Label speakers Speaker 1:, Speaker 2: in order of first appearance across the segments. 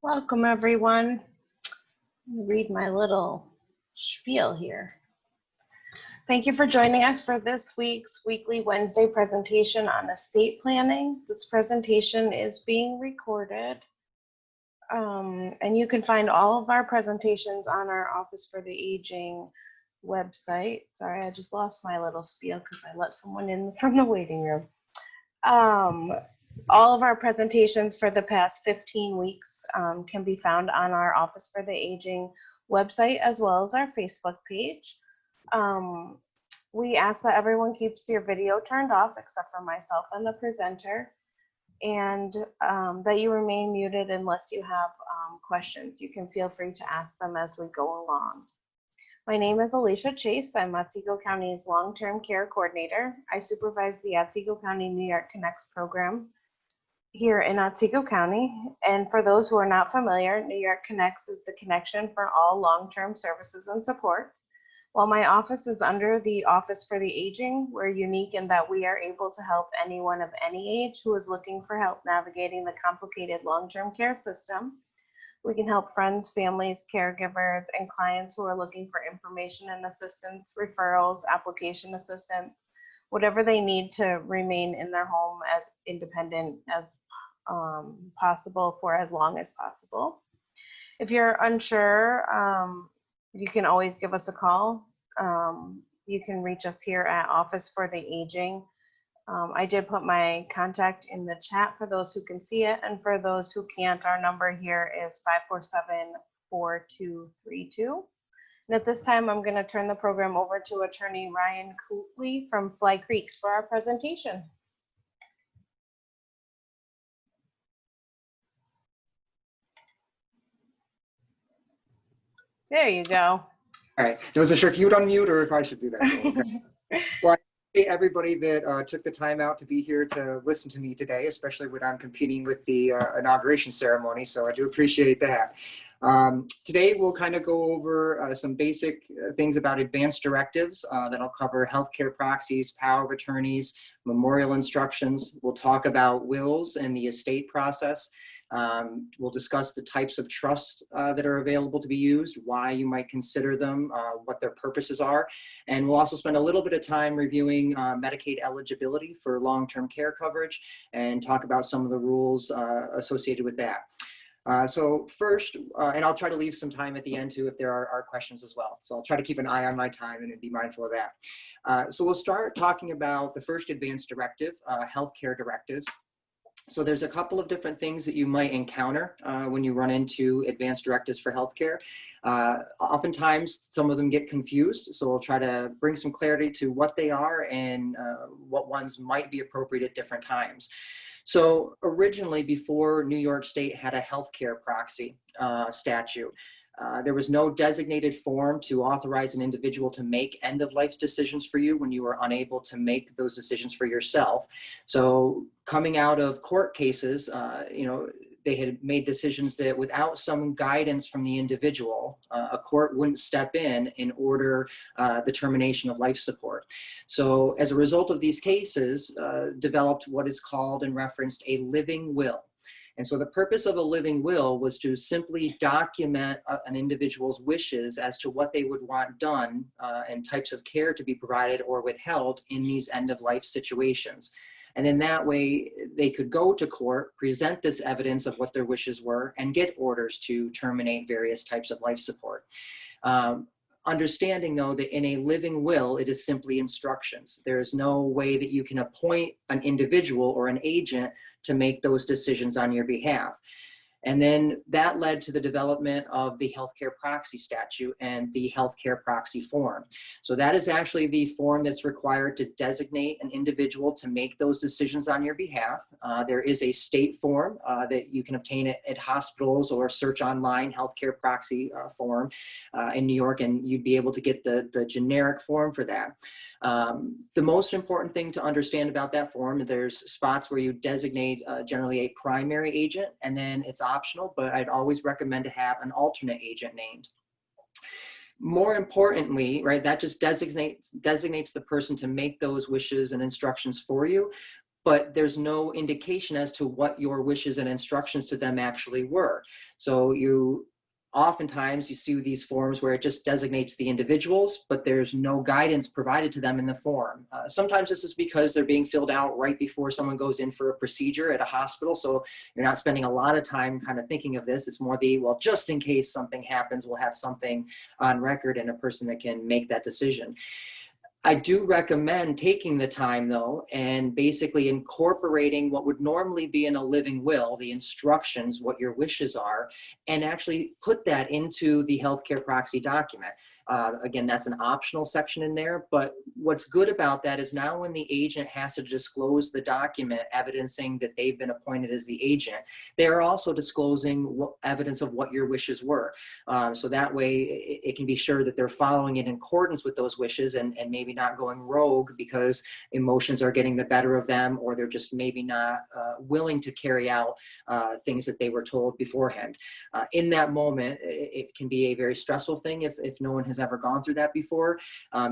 Speaker 1: Welcome, everyone. Read my little spiel here. Thank you for joining us for this week's weekly Wednesday presentation on estate planning. This presentation is being recorded, and you can find all of our presentations on our Office for the Aging website. Sorry, I just lost my little spiel because I let someone in from the waiting room. All of our presentations for the past 15 weeks can be found on our Office for the Aging website as well as our Facebook page. We ask that everyone keeps your video turned off except for myself and the presenter, and that you remain muted unless you have questions. You can feel free to ask them as we go along. My name is Alicia Chase. I'm Otsego County's long-term care coordinator. I supervise the Otsego County New York Connects program here in Otsego County. And for those who are not familiar, New York Connects is the connection for all long-term services and supports. While my office is under the Office for the Aging, we're unique in that we are able to help anyone of any age who is looking for help navigating the complicated long-term care system. We can help friends, families, caregivers, and clients who are looking for information and assistance, referrals, application assistance, whatever they need to remain in their home as independent as possible for as long as possible. If you're unsure, you can always give us a call. You can reach us here at Office for the Aging. I did put my contact in the chat for those who can see it, and for those who can't, our number here is 547-4232. And at this time, I'm going to turn the program over to Attorney Ryan Coutlee from Fly Creek for our presentation. There you go.
Speaker 2: All right. I wasn't sure if you would unmute or if I should do that. So, okay. Well, I appreciate everybody that took the time out to be here to listen to me today, especially when I'm competing with the inauguration ceremony. So I do appreciate that. Today, we'll kind of go over some basic things about advanced directives that'll cover healthcare proxies, power of attorneys, memorial instructions. We'll talk about wills and the estate process. We'll discuss the types of trusts that are available to be used, why you might consider them, what their purposes are. And we'll also spend a little bit of time reviewing Medicaid eligibility for long-term care coverage and talk about some of the rules associated with that. So first, and I'll try to leave some time at the end too if there are questions as well. So I'll try to keep an eye on my time and be mindful of that. So we'll start talking about the first advanced directive, healthcare directives. So there's a couple of different things that you might encounter when you run into advanced directives for healthcare. Oftentimes, some of them get confused. So we'll try to bring some clarity to what they are and what ones might be appropriate at different times. So originally, before New York State had a healthcare proxy statute, there was no designated form to authorize an individual to make end-of-life decisions for you when you were unable to make those decisions for yourself. So coming out of court cases, they had made decisions that without some guidance from the individual, a court wouldn't step in order the termination of life support. So as a result of these cases, developed what is called and referenced a living will. And so the purpose of a living will was to simply document an individual's wishes as to what they would want done and types of care to be provided or withheld in these end-of-life situations. And in that way, they could go to court, present this evidence of what their wishes were, and get orders to terminate various types of life support. Understanding, though, that in a living will, it is simply instructions. There is no way that you can appoint an individual or an agent to make those decisions on your behalf. And then that led to the development of the healthcare proxy statute and the healthcare proxy form. So that is actually the form that's required to designate an individual to make those decisions on your behalf. There is a state form that you can obtain at hospitals or search online, healthcare proxy form in New York, and you'd be able to get the generic form for that. The most important thing to understand about that form, there's spots where you designate generally a primary agent, and then it's optional, but I'd always recommend to have an alternate agent named. More importantly, right, that just designates the person to make those wishes and instructions for you. but there's no indication as to what your wishes and instructions to them actually were. So oftentimes you see these forms where it just designates the individuals, but there's no guidance provided to them in the form. Sometimes this is because they're being filled out right before someone goes in for a procedure at a hospital. So you're not spending a lot of time kind of thinking of this. It's more well, just in case something happens, we'll have something on record and a person that can make that decision. I do recommend taking the time, though, and basically incorporating what would normally be in a living will, the instructions, what your wishes are, and actually put that into the healthcare proxy document. Again, that's an optional section in there, but what's good about that is now when the agent has to disclose the document evidencing that they've been appointed as the agent, they are also disclosing evidence of what your wishes were. So that way it can be sure that they're following it in accordance with those wishes and maybe not going rogue because emotions are getting the better of them, or they're just maybe not willing to carry out things that they were told beforehand. In that moment, it can be a very stressful thing if no one has ever gone through that before.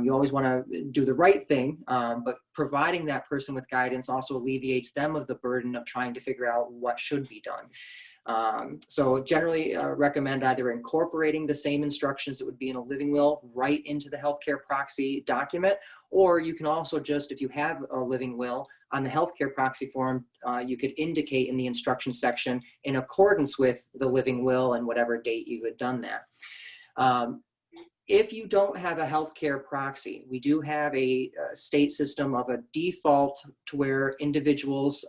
Speaker 2: You always want to do the right thing, but providing that person with guidance also alleviates them of the burden of trying to figure out what should be done. So generally recommend either incorporating the same instructions that would be in a living will right into the healthcare proxy document, or you can also just, if you have a living will, on the healthcare proxy form, you could indicate in the instruction section in accordance with the living will and whatever date you had done that. If you don't have a healthcare proxy, we do have a state system of a default to where individuals,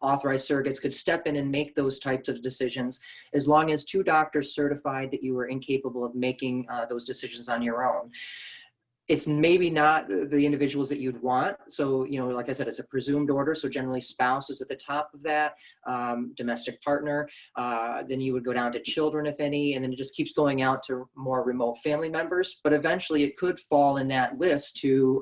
Speaker 2: authorized surrogates, could step in and make those types of decisions as long as 2 doctors certified that you were incapable of making those decisions on your own. It's maybe not the individuals that you'd want. So, like I said, it's a presumed order. So generally spouse is at the top of that, domestic partner, then you would go down to children, if any, and then it just keeps going out to more remote family members. But eventually it could fall in that list to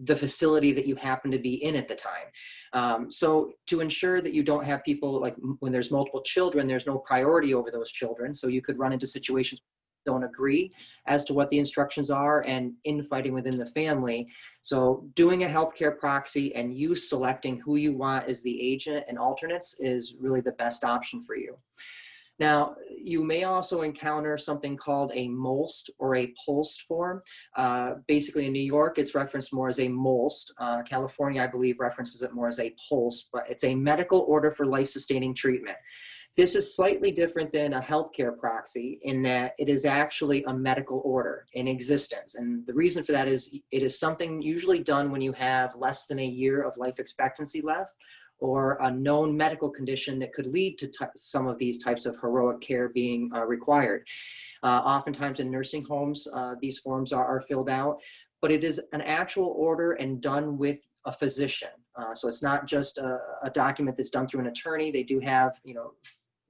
Speaker 2: the facility that you happen to be in at the time. So to ensure that you don't have people, like when there's multiple children, there's no priority over those children. So you could run into situations don't agree as to what the instructions are and infighting within the family. So doing a healthcare proxy and you selecting who you want as the agent and alternates is really the best option for you. Now, you may also encounter something called a MOLST or a POLST form. Basically in New York, it's referenced more as a MOLST. California, I believe, references it more as a POLST, but it's a medical order for life-sustaining treatment. This is slightly different than a healthcare proxy in that it is actually a medical order in existence. And the reason for that is it is something usually done when you have less than a year of life expectancy left, or a known medical condition that could lead to some of these types of heroic care being required. Oftentimes in nursing homes, these forms are filled out, but it is an actual order and done with a physician. So it's not just a document that's done through an attorney. They do have,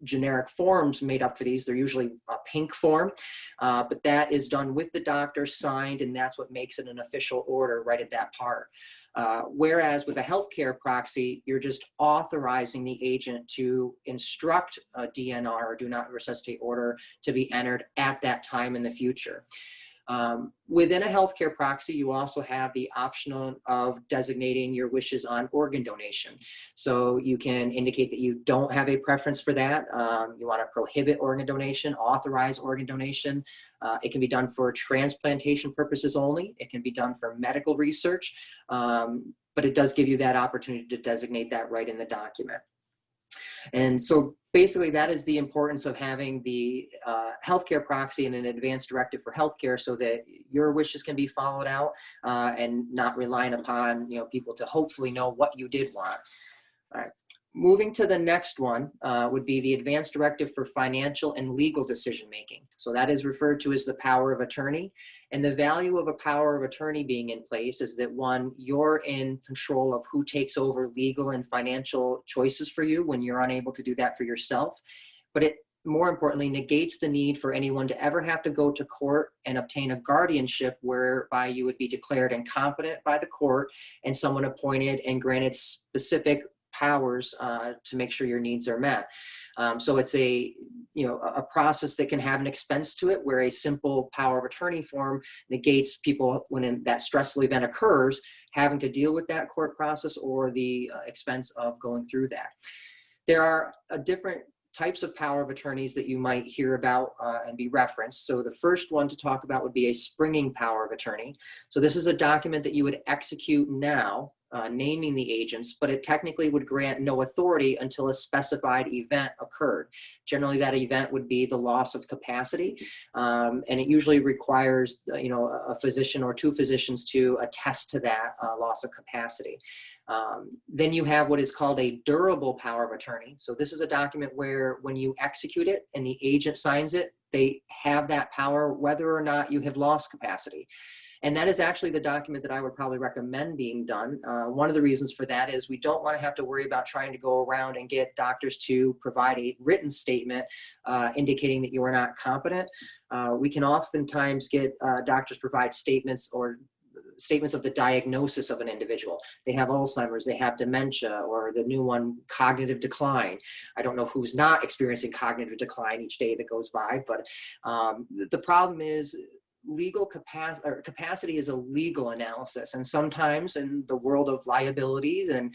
Speaker 2: generic forms made up for these. They're usually a pink form, but that is done with the doctor, signed, and that's what makes it an official order right at that part. Whereas with a healthcare proxy, you're just authorizing the agent to instruct a DNR, or do not resuscitate order, to be entered at that time in the future. Within a healthcare proxy, you also have the option of designating your wishes on organ donation. So you can indicate that you don't have a preference for that. You want to prohibit organ donation, authorize organ donation. It can be done for transplantation purposes only. It can be done for medical research, but it does give you that opportunity to designate that right in the document. And so basically that is the importance of having the healthcare proxy and an advanced directive for healthcare, so that your wishes can be followed out and not relying upon people to hopefully know what you did want. All right. Moving to the next one would be the advanced directive for financial and legal decision making. So that is referred to as the power of attorney. And the value of a power of attorney being in place is that, one, you're in control of who takes over legal and financial choices for you when you're unable to do that for yourself. But it, more importantly, negates the need for anyone to ever have to go to court and obtain a guardianship whereby you would be declared incompetent by the court and someone appointed and granted specific powers to make sure your needs are met. So it's a process that can have an expense to it, where a simple power of attorney form negates people, when that stressful event occurs, having to deal with that court process or the expense of going through that. There are different types of power of attorneys that you might hear about and be referenced. So the first one to talk about would be a springing power of attorney. So this is a document that you would execute now, naming the agents, but it technically would grant no authority until a specified event occurred. Generally, that event would be the loss of capacity, and it usually requires a physician or two physicians to attest to that loss of capacity. Then you have what is called a durable power of attorney. So this is a document where when you execute it and the agent signs it, they have that power whether or not you have lost capacity. And that is actually the document that I would probably recommend being done. One of the reasons for that is we don't want to have to worry about trying to go around and get doctors to provide a written statement indicating that you are not competent. We can oftentimes get doctors provide statements or statements of the diagnosis of an individual. They have Alzheimer's, they have dementia, or the new one, cognitive decline. I don't know who's not experiencing cognitive decline each day that goes by, but the problem is legal capacity is a legal analysis. And sometimes in the world of liabilities and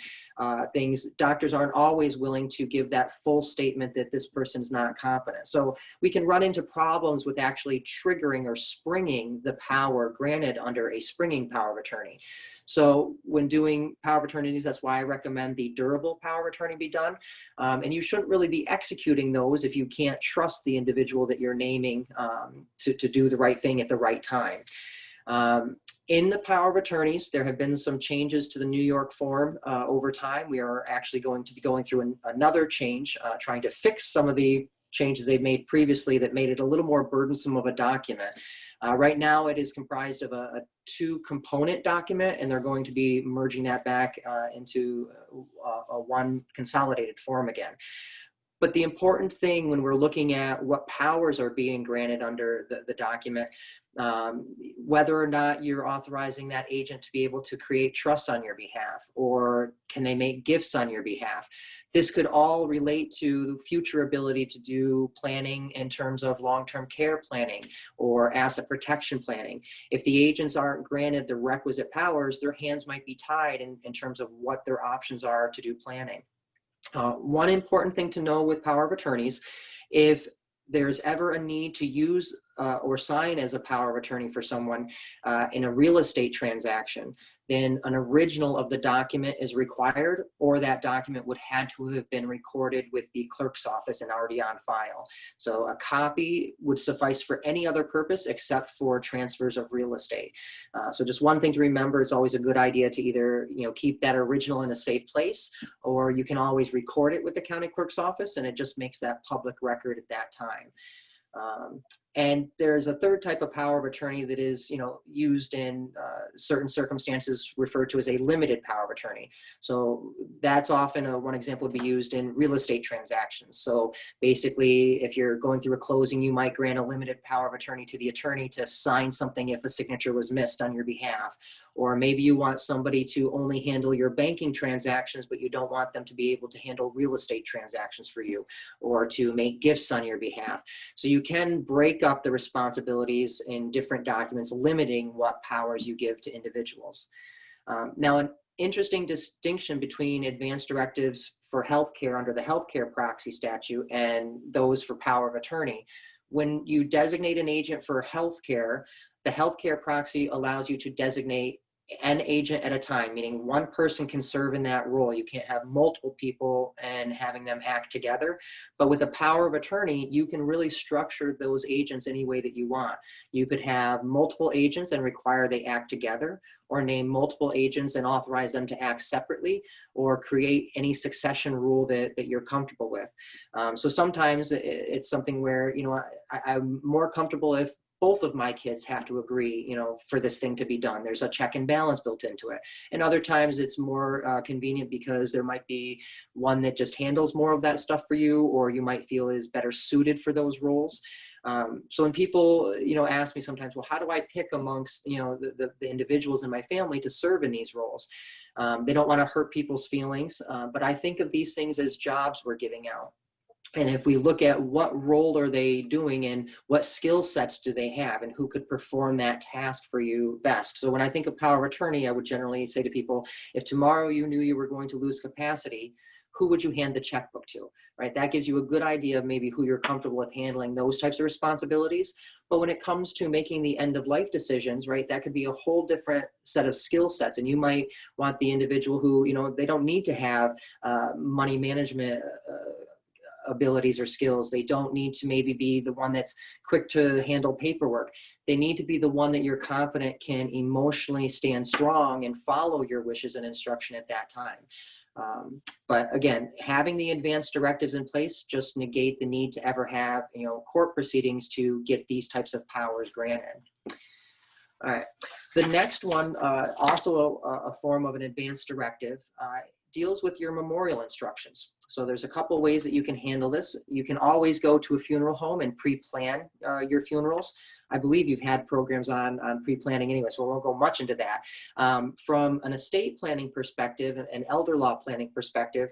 Speaker 2: things, doctors aren't always willing to give that full statement that this person's not competent. So we can run into problems with actually triggering or springing the power granted under a springing power of attorney. So when doing power of attorneys, that's why I recommend the durable power of attorney be done. And you shouldn't really be executing those if you can't trust the individual that you're naming to do the right thing at the right time. In the power of attorneys, there have been some changes to the New York form over time. We are actually going to be going through another change, trying to fix some of the changes they've made previously that made it a little more burdensome of a document. Right now, it is comprised of a two-component document, and they're going to be merging that back into a one consolidated form again. But the important thing when we're looking at what powers are being granted under the document, whether or not you're authorizing that agent to be able to create trusts on your behalf, or can they make gifts on your behalf? This could all relate to the future ability to do planning in terms of long-term care planning or asset protection planning. If the agents aren't granted the requisite powers, their hands might be tied in terms of what their options are to do planning. One important thing to know with power of attorneys, if there's ever a need to use or sign as a power of attorney for someone in a real estate transaction, then an original of the document is required, or that document would have to have been recorded with the clerk's office and already on file. So a copy would suffice for any other purpose except for transfers of real estate. So just one thing to remember, it's always a good idea to either keep that original in a safe place, or you can always record it with the county clerk's office, and it just makes that public record at that time. And there's a third type of power of attorney that is, used in certain circumstances, referred to as a limited power of attorney. So that's often one example would be used in real estate transactions. So basically, if you're going through a closing, you might grant a limited power of attorney to the attorney to sign something if a signature was missed on your behalf. Or maybe you want somebody to only handle your banking transactions, but you don't want them to be able to handle real estate transactions for you, or to make gifts on your behalf. So you can break up the responsibilities in different documents, limiting what powers you give to individuals. Now, an interesting distinction between advanced directives for healthcare under the healthcare proxy statute and those for power of attorney. When you designate an agent for healthcare, the healthcare proxy allows you to designate an agent at a time, meaning one person can serve in that role. You can't have multiple people and having them act together. But with a power of attorney, you can really structure those agents any way that you want. You could have multiple agents and require they act together, or name multiple agents and authorize them to act separately, or create any succession rule that you're comfortable with. So sometimes it's something where, I'm more comfortable if both of my kids have to agree, for this thing to be done. There's a check and balance built into it. And other times it's more convenient because there might be one that just handles more of that stuff for you, or you might feel is better suited for those roles. So when people, ask me sometimes, well, how do I pick amongst, the individuals in my family to serve in these roles? They don't want to hurt people's feelings, but I think of these things as jobs we're giving out. And if we look at what role are they doing and what skill sets do they have and who could perform that task for you best. So when I think of power of attorney, I would generally say to people, if tomorrow you knew you were going to lose capacity, who would you hand the checkbook to, right? That gives you a good idea of maybe who you're comfortable with handling those types of responsibilities. But when it comes to making the end of life decisions, right, that could be a whole different set of skill sets. And you might want the individual who, they don't need to have money management abilities or skills. They don't need to maybe be the one that's quick to handle paperwork. They need to be the one that you're confident can emotionally stand strong and follow your wishes and instruction at that time. But again, having the advanced directives in place just negate the need to ever have, court proceedings to get these types of powers granted. All right. The next one, also a form of an advanced directive, deals with your memorial instructions. So there's a couple ways that you can handle this. You can always go to a funeral home and pre-plan your funerals. I believe you've had programs on pre-planning anyway, so we won't go much into that. From an estate planning perspective, an elder law planning perspective,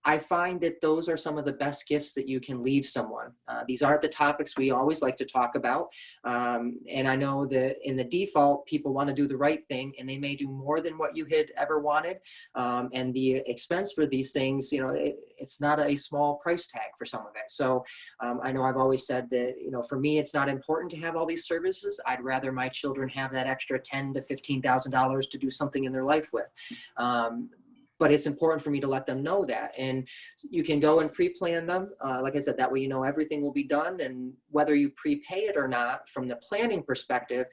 Speaker 2: I find that those are some of the best gifts that you can leave someone. These aren't the topics we always like to talk about. And I know that in the default, people want to do the right thing and they may do more than what you had ever wanted. And the expense for these things, it's not a small price tag for some of it. So I know I've always said that, for me, it's not important to have all these services. I'd rather my children have that extra $10,000 to $15,000 to do something in their life with. But it's important for me to let them know that. And you can go and pre-plan them. Like I said, that way everything will be done. And whether you prepay it or not, from the planning perspective,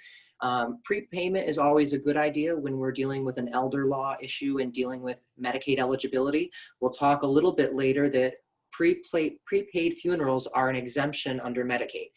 Speaker 2: prepayment is always a good idea when we're dealing with an elder law issue and dealing with Medicaid eligibility. We'll talk a little bit later that prepaid funerals are an exemption under Medicaid.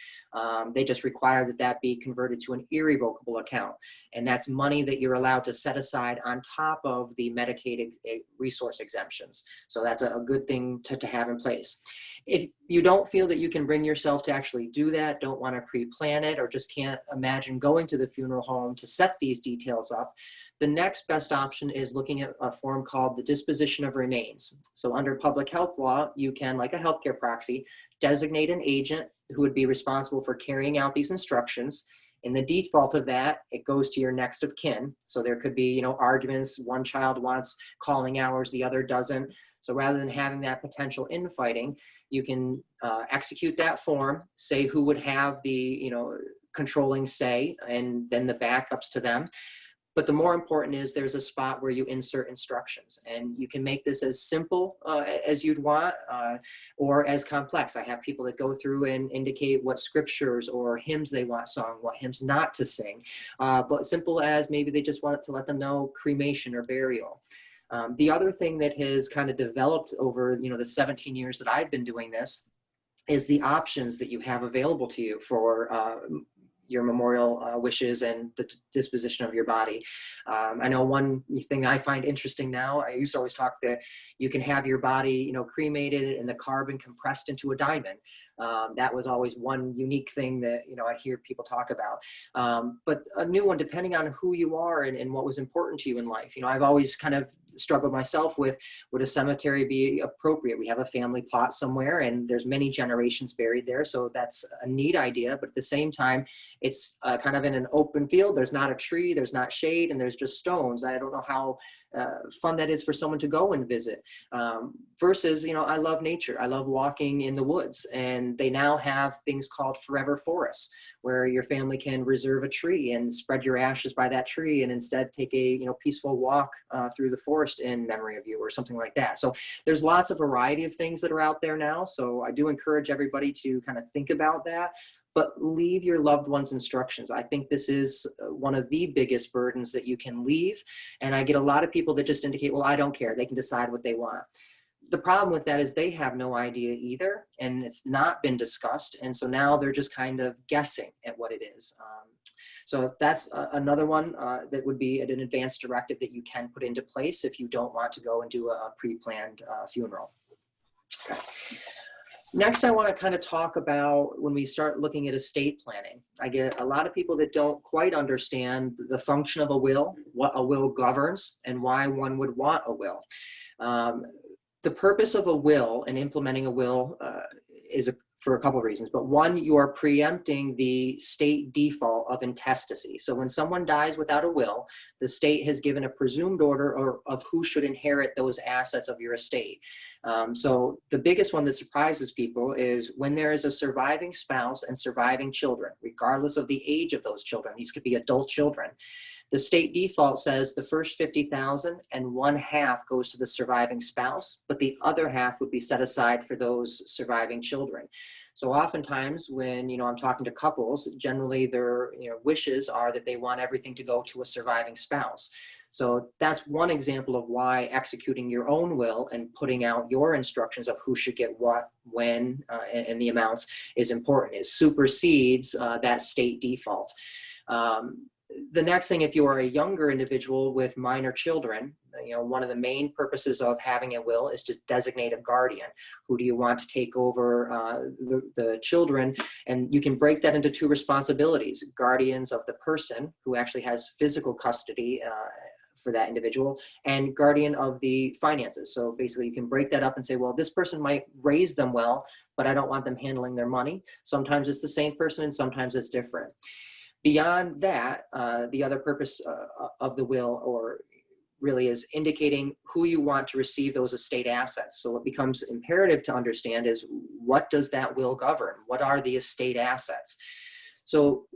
Speaker 2: They just require that be converted to an irrevocable account. And that's money that you're allowed to set aside on top of the Medicaid resource exemptions. So that's a good thing to have in place. If you don't feel that you can bring yourself to actually do that, don't want to pre-plan it, or just can't imagine going to the funeral home to set these details up, the next best option is looking at a form called the disposition of remains. So under public health law, you can, like a healthcare proxy, designate an agent who would be responsible for carrying out these instructions. In the default of that, it goes to your next of kin. So there could be, arguments. One child wants calling hours, the other doesn't. So rather than having that potential infighting, you can execute that form, say who would have the, controlling say, and then the backups to them. But the more important is there's a spot where you insert instructions, and you can make this as simple as you'd want or as complex. I have people that go through and indicate what scriptures or hymns they want sung, what hymns not to sing, but simple as maybe they just want to let them know cremation or burial. The other thing that has kind of developed over the 17 years that I've been doing this is the options that you have available to you for your memorial wishes and the disposition of your body. I know one thing I find interesting now, I used to always talk that you can have your body, cremated and the carbon compressed into a diamond. That was always one unique thing that, I'd hear people talk about. But a new one, depending on who you are and what was important to you in life. I've always kind of struggled myself with, would a cemetery be appropriate? We have a family plot somewhere and there's many generations buried there. So that's a neat idea, but at the same time, it's kind of in an open field. There's not a tree, there's not shade, and there's just stones. I don't know how fun that is for someone to go and visit. Versus, I love nature. I love walking in the woods, and they now have things called forever forests, where your family can reserve a tree and spread your ashes by that tree, and instead take a peaceful walk through the forest in memory of you, or something like that. So there's lots of variety of things that are out there now. So I do encourage everybody to kind of think about that. But leave your loved ones instructions. I think this is one of the biggest burdens that you can leave. And I get a lot of people that just indicate, well, I don't care. They can decide what they want. the problem with that is they have no idea either, and it's not been discussed. And so now they're just kind of guessing at what it is. So that's another one that would be an advanced directive that you can put into place if you don't want to go and do a pre-planned funeral. Okay. Next, I want to kind of talk about when we start looking at estate planning. I get a lot of people that don't quite understand the function of a will, what a will governs, and why one would want a will. The purpose of a will and implementing a will is for a couple of reasons, but one, you are preempting the state default of intestacy. So when someone dies without a will, the state has given a presumed order of who should inherit those assets of your estate. So the biggest one that surprises people is when there is a surviving spouse and surviving children, regardless of the age of those children. These could be adult children. The state default says the first 50,000 and one half goes to the surviving spouse, but the other half would be set aside for those surviving children. So oftentimes when, I'm talking to couples, generally their, wishes are that they want everything to go to a surviving spouse. So that's one example of why executing your own will and putting out your instructions of who should get what, when, and the amounts is important. It supersedes that state default. The next thing, if you are a younger individual with minor children, one of the main purposes of having a will is to designate a guardian. Who do you want to take over the children? And you can break that into two responsibilities: guardians of the person who actually has physical custody for that individual, and guardian of the finances. So basically you can break that up and say, well, this person might raise them well, but I don't want them handling their money. Sometimes it's the same person and sometimes it's different. Beyond that, the other purpose of the will really is indicating who you want to receive those estate assets. So what becomes imperative to understand is, what does that will govern? What are the estate assets? So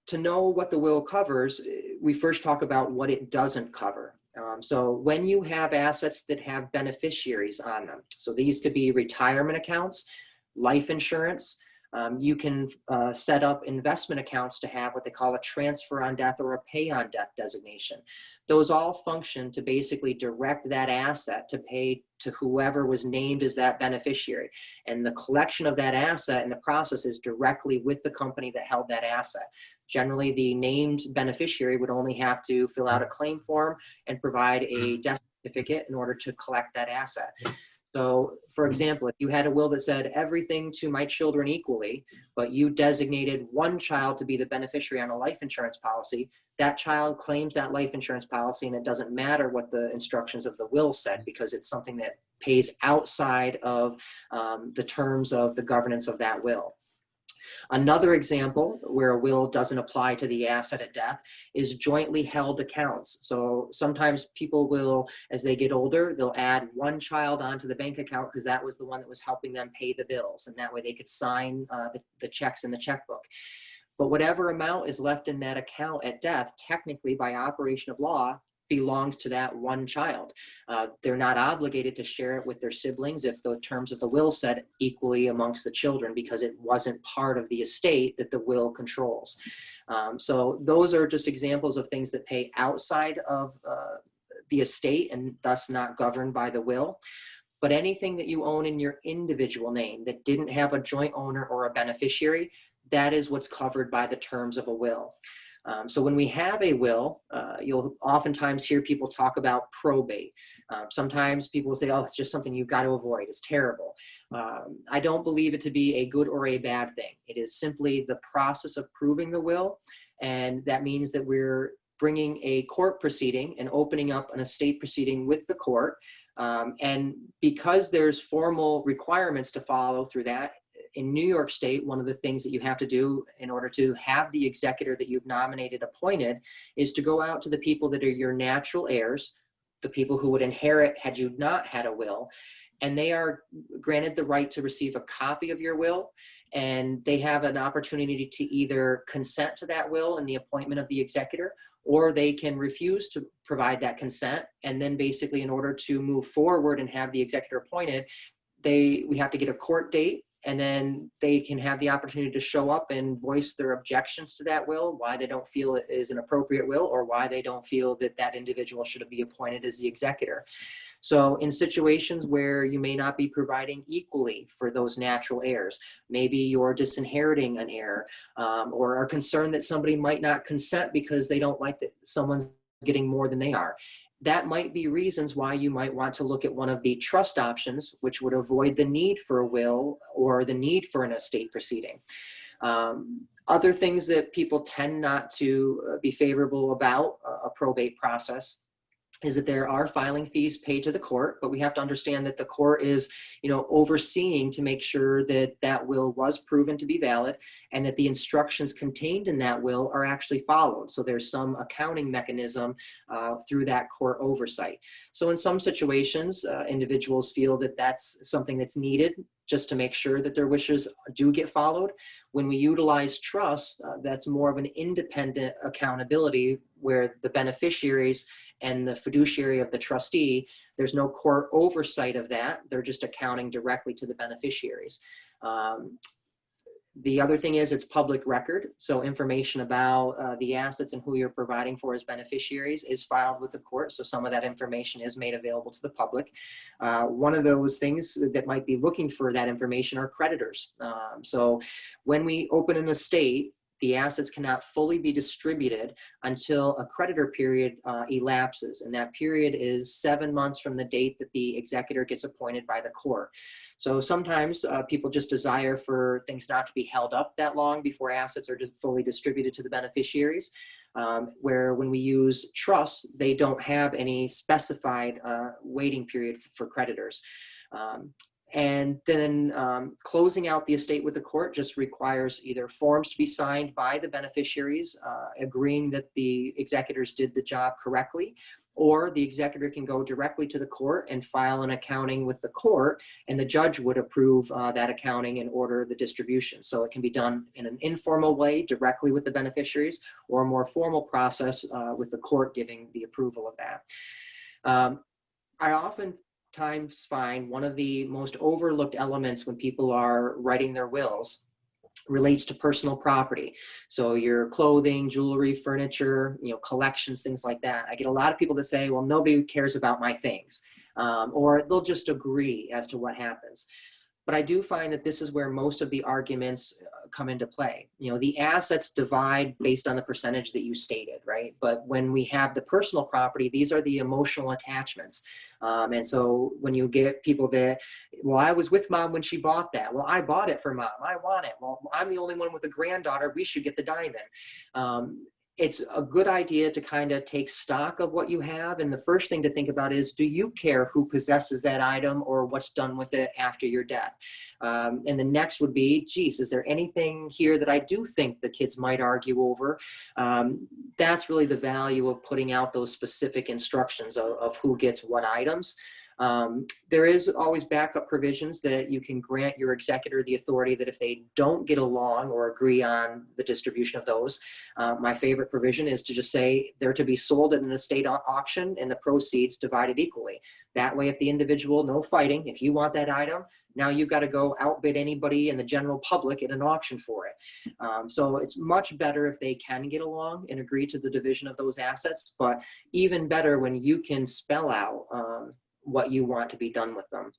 Speaker 2: to know what the will covers, we first talk about what it doesn't cover. So when you have assets that have beneficiaries on them, so these could be retirement accounts, life insurance, you can set up investment accounts to have what they call a transfer on death or a pay on death designation. Those all function to basically direct that asset to pay to whoever was named as that beneficiary. And the collection of that asset in the process is directly with the company that held that asset. Generally, the named beneficiary would only have to fill out a claim form and provide a death certificate in order to collect that asset. So, for example, if you had a will that said everything to my children equally, but you designated one child to be the beneficiary on a life insurance policy, that child claims that life insurance policy, and it doesn't matter what the instructions of the will said, because it's something that pays outside of the terms of the governance of that will. Another example where a will doesn't apply to the asset at death is jointly held accounts. So sometimes people will, as they get older, they'll add one child onto the bank account because that was the one that was helping them pay the bills, and that way they could sign the checks in the checkbook. But whatever amount is left in that account at death, technically by operation of law, belongs to that one child. They're not obligated to share it with their siblings if the terms of the will said equally amongst the children, because it wasn't part of the estate that the will controls. So those are just examples of things that pay outside of the estate and thus not governed by the will. But anything that you own in your individual name that didn't have a joint owner or a beneficiary, that is what's covered by the terms of a will. So when we have a will, you'll oftentimes hear people talk about probate. Sometimes people will say, oh, it's just something you've got to avoid. It's terrible. I don't believe it to be a good or a bad thing. It is simply the process of proving the will. And that means that we're bringing a court proceeding and opening up an estate proceeding with the court. And because there's formal requirements to follow through that, in New York State, one of the things that you have to do in order to have the executor that you've nominated appointed is to go out to the people that are your natural heirs, the people who would inherit had you not had a will, and they are granted the right to receive a copy of your will, and they have an opportunity to either consent to that will and the appointment of the executor, or they can refuse to provide that consent. And then basically, in order to move forward and have the executor appointed, we have to get a court date. And then they can have the opportunity to show up and voice their objections to that will, why they don't feel it is an appropriate will, or why they don't feel that that individual should be appointed as the executor. So in situations where you may not be providing equally for those natural heirs, maybe you're disinheriting an heir, or are concerned that somebody might not consent because they don't like that someone's getting more than they are. That might be reasons why you might want to look at one of the trust options, which would avoid the need for a will or the need for an estate proceeding. Other things that people tend not to be favorable about a probate process is that there are filing fees paid to the court, but we have to understand that the court is, overseeing to make sure that that will was proven to be valid and that the instructions contained in that will are actually followed. So there's some accounting mechanism through that court oversight. So in some situations, individuals feel that that's something that's needed just to make sure that their wishes do get followed. When we utilize trust, that's more of an independent accountability where the beneficiaries and the fiduciary of the trustee, there's no court oversight of that. They're just accounting directly to the beneficiaries. The other thing is it's public record. So information about the assets and who you're providing for as beneficiaries is filed with the court. So some of that information is made available to the public. One of those things that might be looking for that information are creditors. So when we open an estate, the assets cannot fully be distributed until a creditor period elapses. And that period is 7 months from the date that the executor gets appointed by the court. So sometimes people just desire for things not to be held up that long before assets are fully distributed to the beneficiaries, where when we use trusts, they don't have any specified waiting period for creditors. And then closing out the estate with the court just requires either forms to be signed by the beneficiaries, agreeing that the executors did the job correctly, or the executor can go directly to the court and file an accounting with the court, and the judge would approve that accounting and order the distribution. So it can be done in an informal way directly with the beneficiaries, or a more formal process with the court giving the approval of that. I oftentimes find one of the most overlooked elements when people are writing their wills relates to personal property. So your clothing, jewelry, furniture, collections, things like that. I get a lot of people that say, well, nobody cares about my things, or they'll just agree as to what happens. But I do find that this is where most of the arguments come into play. The assets divide based on the percentage that you stated, right? But when we have the personal property, these are the emotional attachments. And so when you get people that, well, I was with mom when she bought that. Well, I bought it for mom. I want it. Well, I'm the only one with a granddaughter. We should get the diamond. It's a good idea to kind of take stock of what you have. And the first thing to think about is, do you care who possesses that item or what's done with it after your death? And the next would be, geez, is there anything here that I do think the kids might argue over? That's really the value of putting out those specific instructions of who gets what items. There is always backup provisions that you can grant your executor the authority that if they don't get along or agree on the distribution of those, my favorite provision is to just say they're to be sold at an estate auction and the proceeds divided equally. That way, if the individual, no fighting, if you want that item, now you've got to go outbid anybody in the general public at an auction for it. So it's much better if they can get along and agree to the division of those assets, but even better when you can spell out what you want to be done with them.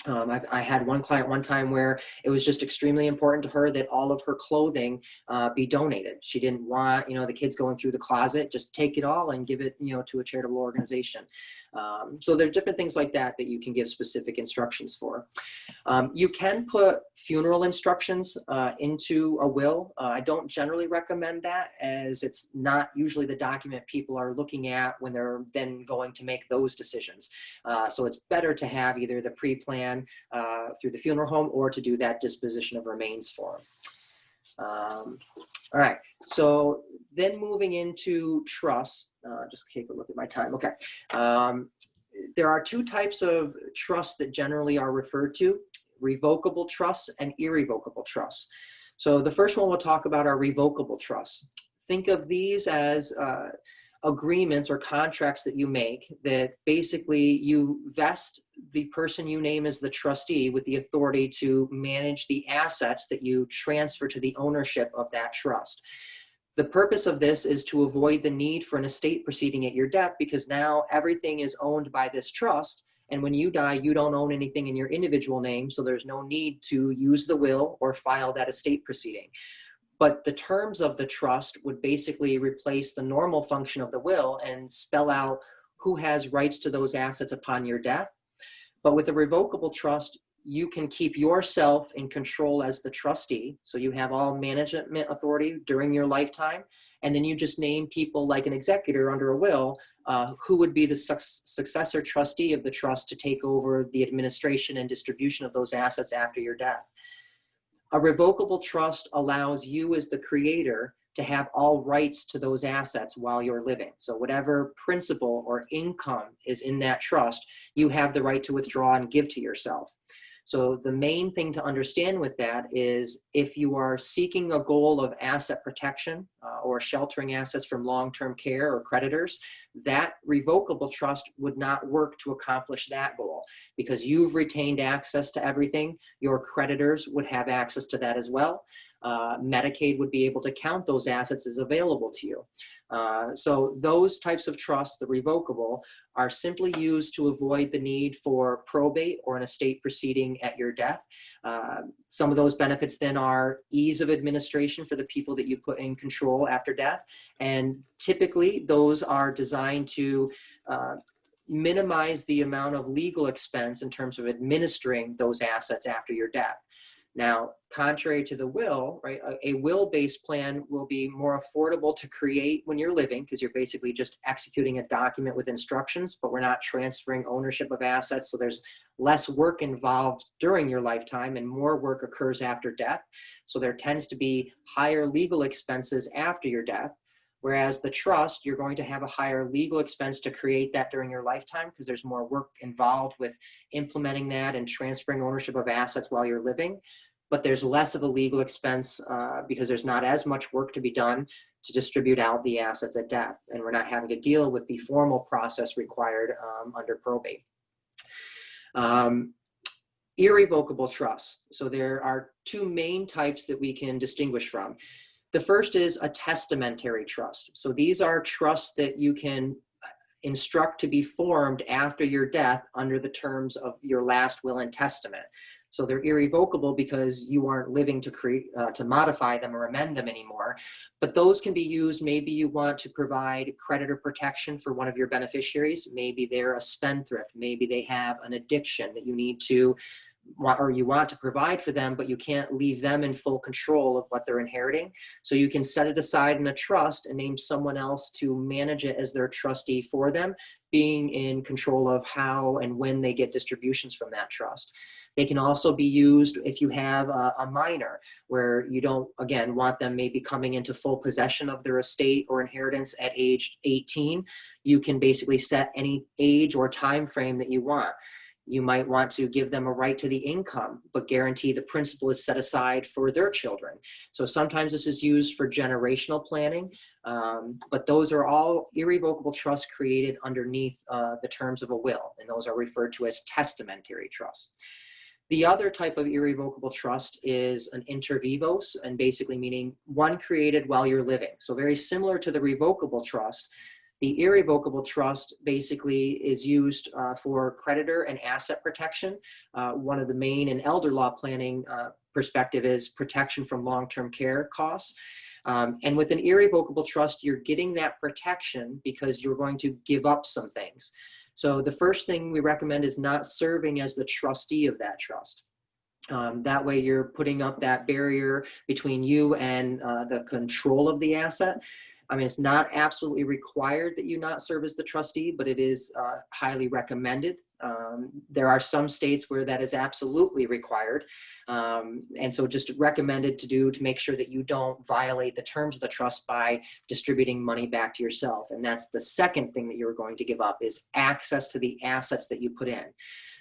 Speaker 2: I had one client one time where it was just extremely important to her that all of her clothing be donated. She didn't want, the kids going through the closet, just take it all and give it, to a charitable organization. So there are different things like that that you can give specific instructions for. You can put funeral instructions into a will. I don't generally recommend that, as it's not usually the document people are looking at when they're then going to make those decisions. So it's better to have either the pre-plan through the funeral home or to do that disposition of remains for them. All right, so then moving into trust, just take a look at my time. Okay, there are two types of trusts that generally are referred to: revocable trusts and irrevocable trusts. So the first one we'll talk about are revocable trusts. Think of these as agreements or contracts that you make that basically you vest the person you name as the trustee with the authority to manage the assets that you transfer to the ownership of that trust. The purpose of this is to avoid the need for an estate proceeding at your death, because now everything is owned by this trust, And when you die, you don't own anything in your individual name, so there's no need to use the will or file that estate proceeding. But the terms of the trust would basically replace the normal function of the will and spell out who has rights to those assets upon your death. But with a revocable trust, you can keep yourself in control as the trustee. So you have all management authority during your lifetime. And then you just name people like an executor under a will, who would be the successor trustee of the trust to take over the administration and distribution of those assets after your death. A revocable trust allows you as the creator to have all rights to those assets while you're living. So whatever principal or income is in that trust, you have the right to withdraw and give to yourself. So the main thing to understand with that is if you are seeking a goal of asset protection or sheltering assets from long-term care or creditors, that revocable trust would not work to accomplish that goal because you've retained access to everything. Your creditors would have access to that as well. Medicaid would be able to count those assets as available to you. So those types of trusts, the revocable, are simply used to avoid the need for probate or an estate proceeding at your death. Some of those benefits then are ease of administration for the people that you put in control after death. And typically those are designed to minimize the amount of legal expense in terms of administering those assets after your death. Now, contrary to the will, right, a will-based plan will be more affordable to create when you're living because you're basically just executing a document with instructions, but we're not transferring ownership of assets. So there's less work involved during your lifetime and more work occurs after death. So there tends to be higher legal expenses after your death. Whereas the trust, you're going to have a higher legal expense to create that during your lifetime because there's more work involved with implementing that and transferring ownership of assets while you're living. But there's less of a legal expense because there's not as much work to be done to distribute out the assets at death. And we're not having to deal with the formal process required under probate. Irrevocable trusts. So there are two main types that we can distinguish from. The first is a testamentary trust. So these are trusts that you can instruct to be formed after your death under the terms of your last will and testament. So they're irrevocable because you aren't living to modify them or amend them anymore. But those can be used. Maybe you want to provide creditor protection for one of your beneficiaries. Maybe they're a spendthrift. Maybe they have an addiction that you need to or you want to provide for them, but you can't leave them in full control of what they're inheriting. So you can set it aside in a trust and name someone else to manage it as their trustee for them, being in control of how and when they get distributions from that trust. They can also be used if you have a minor where you don't, again, want them maybe coming into full possession of their estate or inheritance at age 18. You can basically set any age or time frame that you want. You might want to give them a right to the income, but guarantee the principal is set aside for their children. So sometimes this is used for generational planning, but those are all irrevocable trusts created underneath the terms of a will, and those are referred to as testamentary trusts. The other type of irrevocable trust is an inter vivos, and basically meaning one created while you're living. So very similar to the revocable trust. The irrevocable trust basically is used for creditor and asset protection. One of the main in elder law planning perspective is protection from long-term care costs. And with an irrevocable trust, you're getting that protection because you're going to give up some things. So the first thing we recommend is not serving as the trustee of that trust. That way you're putting up that barrier between you and the control of the asset. I mean, it's not absolutely required that you not serve as the trustee, but it is highly recommended. There are some states where that is absolutely required. And so just recommended to make sure that you don't violate the terms of the trust by distributing money back to yourself. And that's the second thing that you're going to give up is access to the assets that you put in.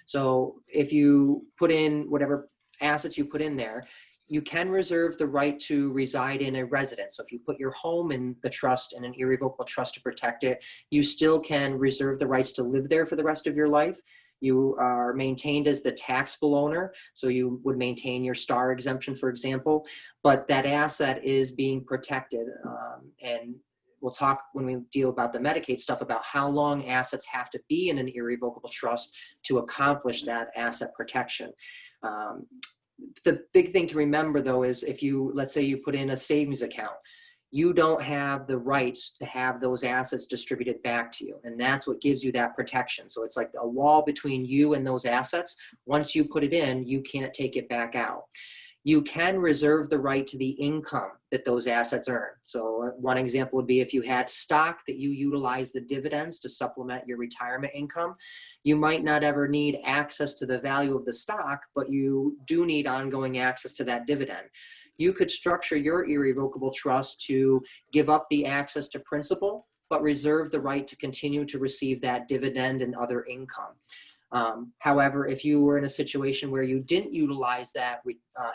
Speaker 2: So if you put in whatever assets you put in there, you can reserve the right to reside in a residence. So if you put your home in the trust in an irrevocable trust to protect it, you still can reserve the rights to live there for the rest of your life. You are maintained as the taxable owner, so you would maintain your star exemption, for example, but that asset is being protected. And we'll talk when we deal about the Medicaid stuff about how long assets have to be in an irrevocable trust to accomplish that asset protection. The big thing to remember though is if you, let's say you put in a savings account, you don't have the rights to have those assets distributed back to you. And that's what gives you that protection. So it's like a wall between you and those assets. Once you put it in, you can't take it back out. You can reserve the right to the income that those assets earn. So one example would be if you had stock that you utilize the dividends to supplement your retirement income, you might not ever need access to the value of the stock, but you do need ongoing access to that dividend. You could structure your irrevocable trust to give up the access to principal, but reserve the right to continue to receive that dividend and other income. However, if you were in a situation where you didn't utilize that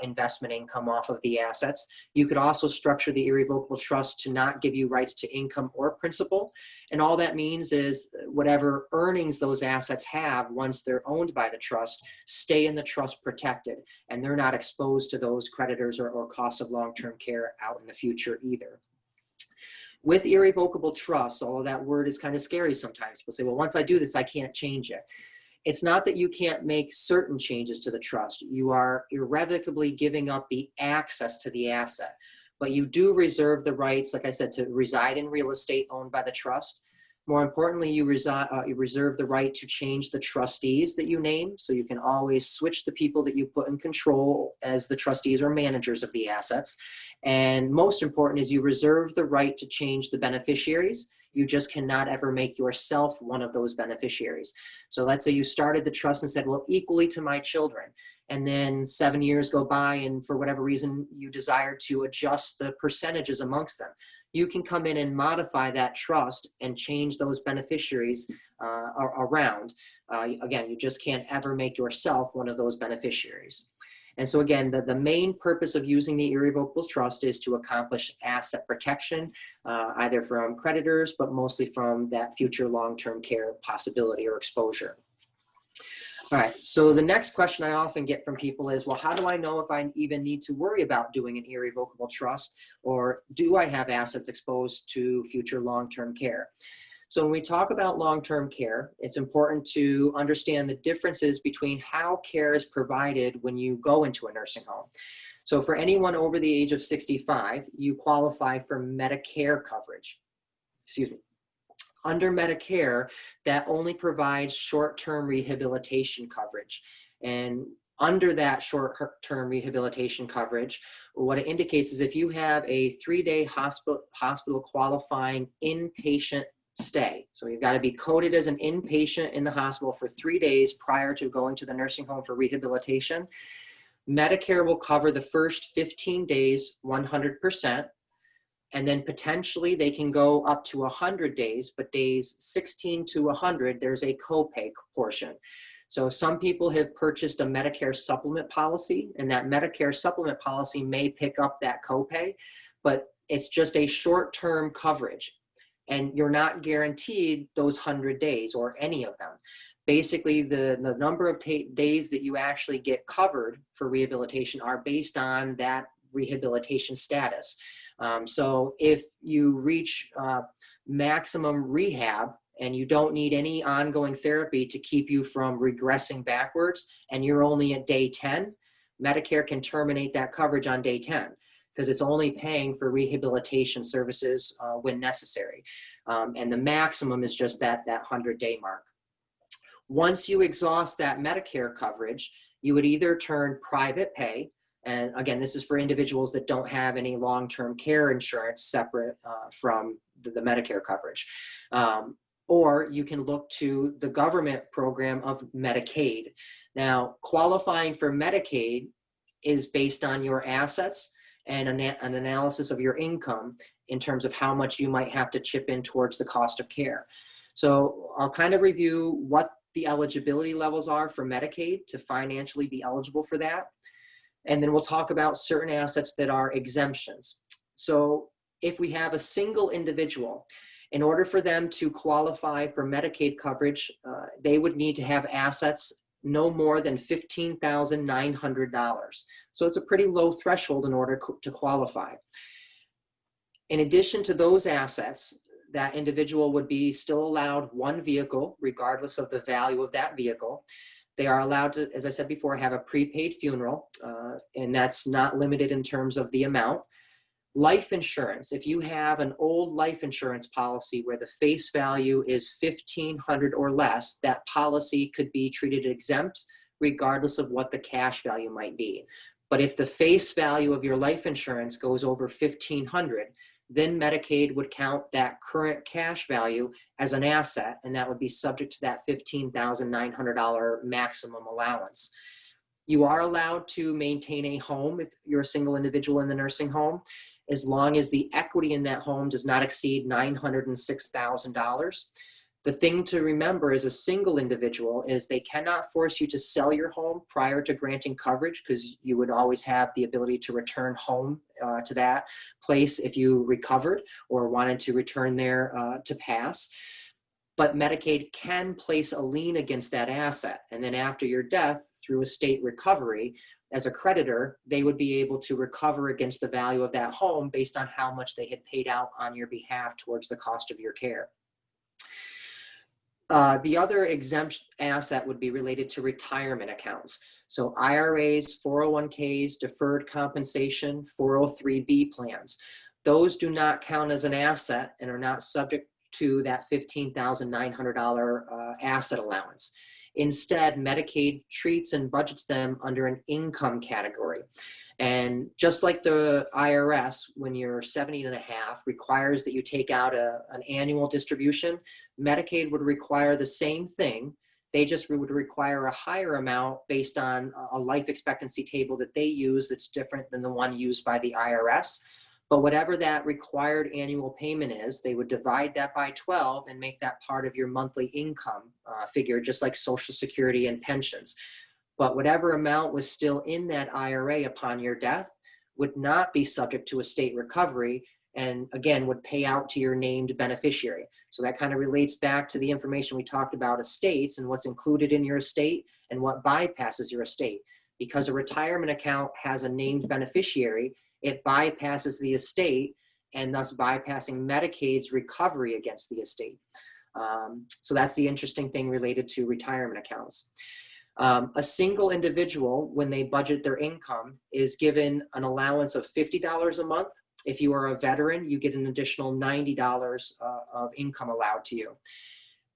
Speaker 2: investment income off of the assets, you could also structure the irrevocable trust to not give you rights to income or principal. And all that means is whatever earnings those assets have once they're owned by the trust stay in the trust protected, and they're not exposed to those creditors or costs of long-term care out in the future either. With irrevocable trusts, although that word is kind of scary sometimes, people say, well, once I do this, I can't change it. It's not that you can't make certain changes to the trust. You are irrevocably giving up the access to the asset, but you do reserve the rights, like I said, to reside in real estate owned by the trust. More importantly, you reserve the right to change the trustees that you name. So you can always switch the people that you put in control as the trustees or managers of the assets. And most important is you reserve the right to change the beneficiaries. You just cannot ever make yourself one of those beneficiaries. So let's say you started the trust and said, well, equally to my children. And then 7 years go by and for whatever reason you desire to adjust the percentages amongst them. You can come in and modify that trust and change those beneficiaries around. Again, you just can't ever make yourself one of those beneficiaries. And so again, the main purpose of using the irrevocable trust is to accomplish asset protection, either from creditors, but mostly from that future long-term care possibility or exposure. All right, so the next question I often get from people is, well, how do I know if I even need to worry about doing an irrevocable trust, or do I have assets exposed to future long-term care? So when we talk about long-term care, it's important to understand the differences between how care is provided when you go into a nursing home. So for anyone over the age of 65, you qualify for Medicare coverage. Excuse me. Under Medicare, that only provides short-term rehabilitation coverage. And under that short-term rehabilitation coverage, what it indicates is if you have a 3-day hospital qualifying inpatient stay, so you've got to be coded as an inpatient in the hospital for 3 days prior to going to the nursing home for rehabilitation, Medicare will cover the first 15 days 100%. And then potentially they can go up to 100 days, but days 16 to 100, there's a copay portion. So some people have purchased a Medicare supplement policy, and that Medicare supplement policy may pick up that copay, but it's just a short-term coverage. And you're not guaranteed those 100 days or any of them. Basically, the number of days that you actually get covered for rehabilitation are based on that rehabilitation status. So if you reach maximum rehab and you don't need any ongoing therapy to keep you from regressing backwards, and you're only at day 10, Medicare can terminate that coverage on day 10 because it's only paying for rehabilitation services when necessary. And the maximum is just that 100-day mark. Once you exhaust that Medicare coverage, you would either turn private pay. And again, this is for individuals that don't have any long-term care insurance separate from the Medicare coverage. Or you can look to the government program of Medicaid. Now, qualifying for Medicaid is based on your assets and an analysis of your income in terms of how much you might have to chip in towards the cost of care. So I'll kind of review what the eligibility levels are for Medicaid to financially be eligible for that. And then we'll talk about certain assets that are exemptions. So if we have a single individual, in order for them to qualify for Medicaid coverage, they would need to have assets no more than $15,900. So it's a pretty low threshold in order to qualify. In addition to those assets, that individual would be still allowed one vehicle, regardless of the value of that vehicle. They are allowed to, as I said before, have a prepaid funeral, and that's not limited in terms of the amount. Life insurance, if you have an old life insurance policy where the face value is $1,500 or less, that policy could be treated exempt regardless of what the cash value might be. But if the face value of your life insurance goes over $1,500, then Medicaid would count that current cash value as an asset, and that would be subject to that $15,900 maximum allowance. You are allowed to maintain a home if you're a single individual in the nursing home, as long as the equity in that home does not exceed $906,000. The thing to remember as a single individual is they cannot force you to sell your home prior to granting coverage, because you would always have the ability to return home to that place if you recovered or wanted to return there to pass. But Medicaid can place a lien against that asset. And then after your death, through estate recovery, as a creditor, they would be able to recover against the value of that home based on how much they had paid out on your behalf towards the cost of your care. The other exempt asset would be related to retirement accounts. So IRAs, 401ks, deferred compensation, 403B plans. Those do not count as an asset and are not subject to that $15,900 asset allowance. Instead, Medicaid treats and budgets them under an income category. And just like the IRS, when you're 70 and a half, requires that you take out an annual distribution, Medicaid would require the same thing. They just would require a higher amount based on a life expectancy table that they use that's different than the one used by the IRS. But whatever that required annual payment is, they would divide that by 12 and make that part of your monthly income figure, just like Social Security and pensions. But whatever amount was still in that IRA upon your death would not be subject to estate recovery, and again, would pay out to your named beneficiary. So that kind of relates back to the information we talked about estates and what's included in your estate and what bypasses your estate. Because a retirement account has a named beneficiary, it bypasses the estate and thus bypassing Medicaid's recovery against the estate. So that's the interesting thing related to retirement accounts. A single individual, when they budget their income, is given an allowance of $50 a month. If you are a veteran, you get an additional $90 of income allowed to you.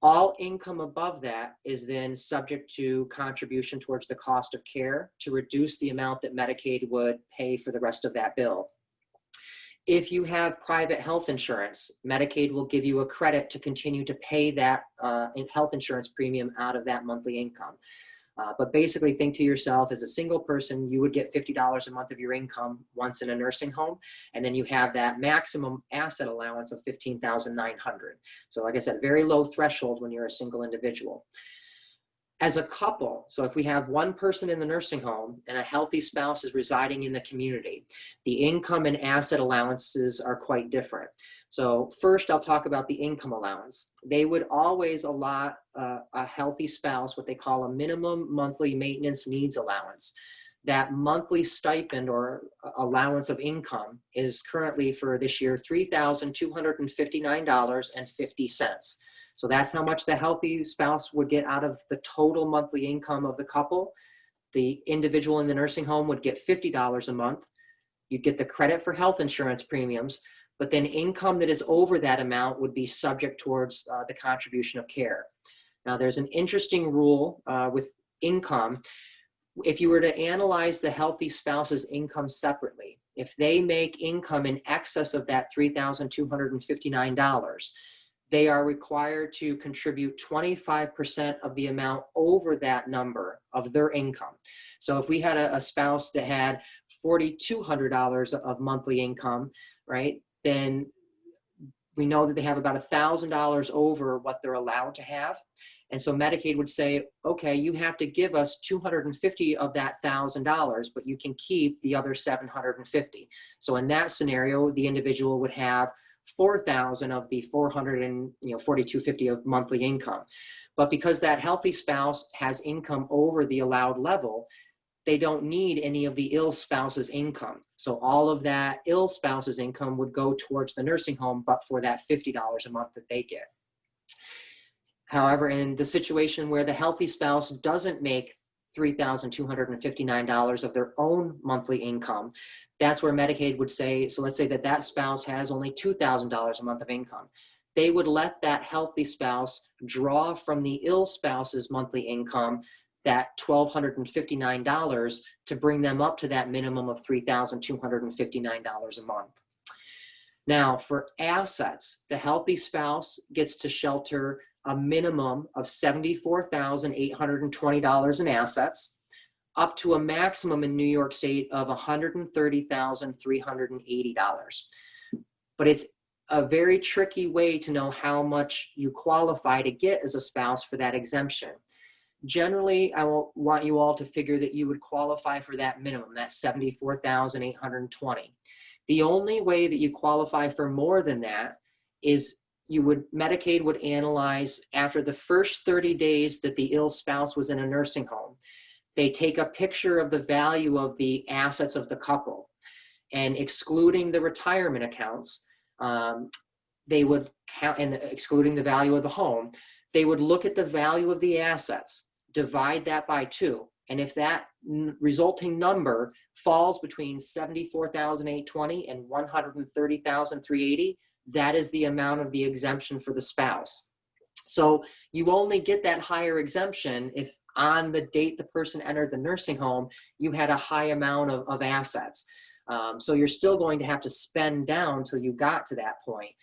Speaker 2: All income above that is then subject to contribution towards the cost of care to reduce the amount that Medicaid would pay for the rest of that bill. If you have private health insurance, Medicaid will give you a credit to continue to pay that health insurance premium out of that monthly income. But basically think to yourself, as a single person, you would get $50 a month of your income once in a nursing home. And then you have that maximum asset allowance of $15,900. So like I said, very low threshold when you're a single individual. As a couple, so if we have one person in the nursing home and a healthy spouse is residing in the community, the income and asset allowances are quite different. So first, I'll talk about the income allowance. They would always allot a healthy spouse what they call a minimum monthly maintenance needs allowance. That monthly stipend or allowance of income is currently for this year $3,259.50. So that's how much the healthy spouse would get out of the total monthly income of the couple. The individual in the nursing home would get $50 a month. You'd get the credit for health insurance premiums, but then income that is over that amount would be subject towards the contribution of care. Now, there's an interesting rule with income. If you were to analyze the healthy spouse's income separately, if they make income in excess of that $3,259, they are required to contribute 25% of the amount over that number of their income. So if we had a spouse that had $4,200 of monthly income, right, then we know that they have about $1,000 over what they're allowed to have. And so Medicaid would say, okay, you have to give us $250 of that $1,000, but you can keep the other $750. So in that scenario, the individual would have $4,000 of the $4,250 of monthly income. But because that healthy spouse has income over the allowed level, they don't need any of the ill spouse's income. So all of that ill spouse's income would go towards the nursing home, but for that $50 a month that they get. However, in the situation where the healthy spouse doesn't make $3,259 of their own monthly income, that's where Medicaid would say, so let's say that that spouse has only $2,000 a month of income. They would let that healthy spouse draw from the ill spouse's monthly income that $1,259 to bring them up to that minimum of $3,259 a month. Now, for assets, the healthy spouse gets to shelter a minimum of $74,820 in assets, up to a maximum in New York State of $130,380. But it's a very tricky way to know how much you qualify to get as a spouse for that exemption. Generally, I want you all to figure that you would qualify for that minimum, that $74,820. The only way that you qualify for more than that is Medicaid would analyze after the first 30 days that the ill spouse was in a nursing home. They take a picture of the value of the assets of the couple, and excluding the retirement accounts, they would count, and excluding the value of the home, they would look at the value of the assets, divide that by 2. And if that resulting number falls between $74,820 and $130,380, that is the amount of the exemption for the spouse. So you only get that higher exemption if on the date the person entered the nursing home, you had a high amount of assets. So you're still going to have to spend down till you got to that point.